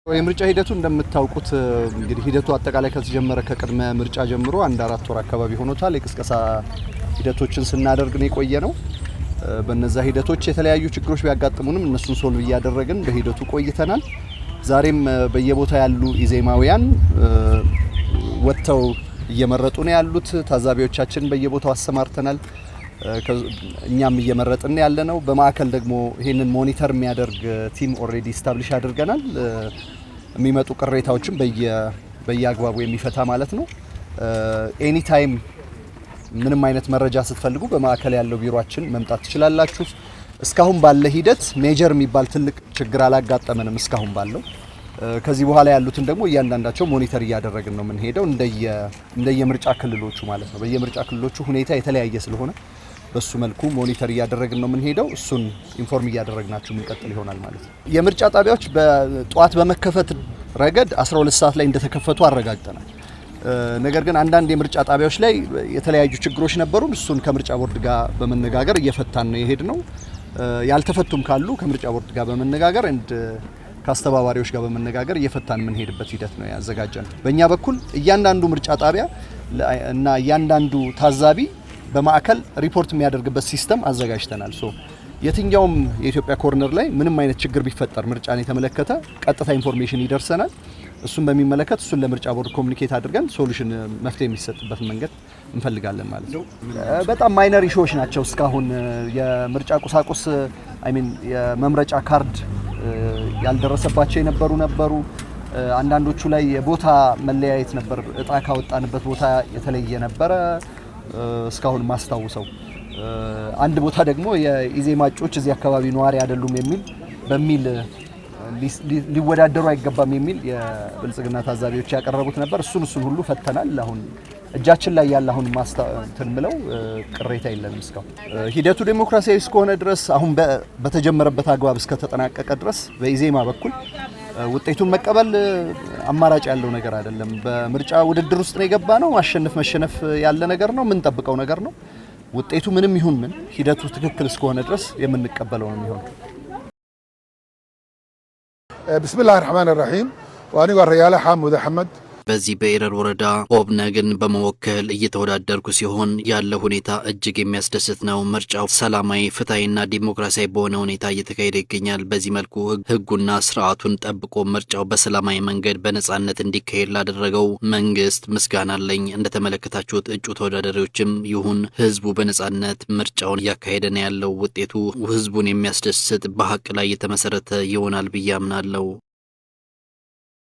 የምርጫ ሂደቱ እንደምታውቁት እንግዲህ ሂደቱ አጠቃላይ ከተጀመረ ከቅድመ ምርጫ ጀምሮ 1-4 ወር አካባቢ ሆኖታል። የቅስቀሳ ሂደቶችን ስናደርግ ነው የቆየነው። በእነዛ ሂደቶች የተለያዩ ችግሮች ቢያጋጥሙንም እነሱን ሶልቭ እያደረግን በሂደቱ ቆይተናል። ዛሬም በየቦታ ያሉ ኢዜማውያን ወጥተው እየመረጡ ነው ያሉት። ታዛቢዎቻችን በየቦታው አሰማርተናል። እኛም እየመረጥን ያለነው በማዕከል ደግሞ ይሄንን ሞኒተር የሚያደርግ ቲም ኦሬዲ ስታብሊሽ አድርገናል። የሚመጡ ቅሬታዎችን በየአግባቡ የሚፈታ ማለት ነው። ኤኒ ታይም ምንም አይነት መረጃ ስትፈልጉ በማዕከል ያለው ቢሮአችን መምጣት ትችላላችሁ። እስካሁን ባለ ሂደት ሜጀር የሚባል ትልቅ ችግር አላጋጠመንም እስካሁን ባለው። ከዚህ በኋላ ያሉትን ደግሞ እያንዳንዳቸው ሞኒተር እያደረግን ነው የምንሄደው እንደየምርጫ ክልሎቹ ማለት ነው። በየምርጫ ክልሎቹ ሁኔታ የተለያየ ስለሆነ በሱ መልኩ ሞኒተር እያደረግን ነው የምንሄደው። እሱን ኢንፎርም እያደረግናችሁ የምንቀጥል ይሆናል ማለት ነው። የምርጫ ጣቢያዎች በጧት በመከፈት ረገድ 12 ሰዓት ላይ እንደተከፈቱ አረጋግጠናል። ነገር ግን አንዳንድ የምርጫ ጣቢያዎች ላይ የተለያዩ ችግሮች ነበሩ። እሱን ከምርጫ ቦርድ ጋር በመነጋገር እየፈታን ነው የሄድነው። ያልተፈቱም ካሉ ከምርጫ ቦርድ ጋር በመነጋገር ከአስተባባሪዎች ጋር በመነጋገር እየፈታን የምንሄድበት ሂደት ነው ያዘጋጀነው። በእኛ በኩል እያንዳንዱ ምርጫ ጣቢያ እና እያንዳንዱ ታዛቢ በማዕከል ሪፖርት የሚያደርግበት ሲስተም አዘጋጅተናል። የትኛውም የኢትዮጵያ ኮርነር ላይ ምንም አይነት ችግር ቢፈጠር ምርጫን የተመለከተ ቀጥታ ኢንፎርሜሽን ይደርሰናል። እሱን በሚመለከት እሱን ለምርጫ ቦርድ ኮሙኒኬት አድርገን ሶሉሽን መፍትሄ የሚሰጥበት መንገድ እንፈልጋለን ማለት ነው። በጣም ማይነር ኢሹዎች ናቸው። እስካሁን የምርጫ ቁሳቁስ የመምረጫ ካርድ ያልደረሰባቸው ነበሩ። አንዳንዶቹ ላይ የቦታ መለያየት ነበር። እጣ ካወጣንበት ቦታ የተለየ ነበረ። እስካሁን ማስታውሰው አንድ ቦታ ደግሞ የኢዜማ እጩዎች እዚህ አካባቢ ነዋሪ አይደሉም በሚል ሊወዳደሩ አይገባም የሚል የብልጽግና ታዛቢዎች ያቀረቡት ነበር። እሱን ሁሉ ፈተናል። አሁን እጃችን ላይ ያለ አሁን ምለው ቅሬታ የለንም። እስካሁን ሂደቱ ዴሞክራሲያዊ እስከሆነ ድረስ አሁን በተጀመረበት አግባብ እስከተጠናቀቀ ድረስ በኢዜማ በኩል ውጤቱን መቀበል አማራጭ ያለው ነገር አይደለም። በምርጫ ውድድር ውስጥ ነው የገባ ነው። ማሸነፍ መሸነፍ ያለ ነገር ነው። ምን ጠብቀው ነገር ነው። ውጤቱ ምንም ይሁን ምን ሂደቱ ትክክል እስከሆነ ድረስ የምንቀበለው ነው የሚሆነው። ቢስሚላሂር ረህማኒር ረሂም ወአኒ ወረያለ ሐሙድ አህመድ በዚህ በኤረር ወረዳ ኦብነግን በመወከል እየተወዳደርኩ ሲሆን ያለው ሁኔታ እጅግ የሚያስደስት ነው። ምርጫው ሰላማዊ፣ ፍትሃዊና ዲሞክራሲያዊ በሆነ ሁኔታ እየተካሄደ ይገኛል። በዚህ መልኩ ህጉና ስርዓቱን ጠብቆ ምርጫው በሰላማዊ መንገድ በነጻነት እንዲካሄድ ላደረገው መንግስት ምስጋና አለኝ። እንደተመለከታችሁት እጩ ተወዳዳሪዎችም ይሁን ህዝቡ በነጻነት ምርጫውን እያካሄደ ነው ያለው። ውጤቱ ህዝቡን የሚያስደስት በሀቅ ላይ የተመሰረተ ይሆናል ብዬ አምናለሁ።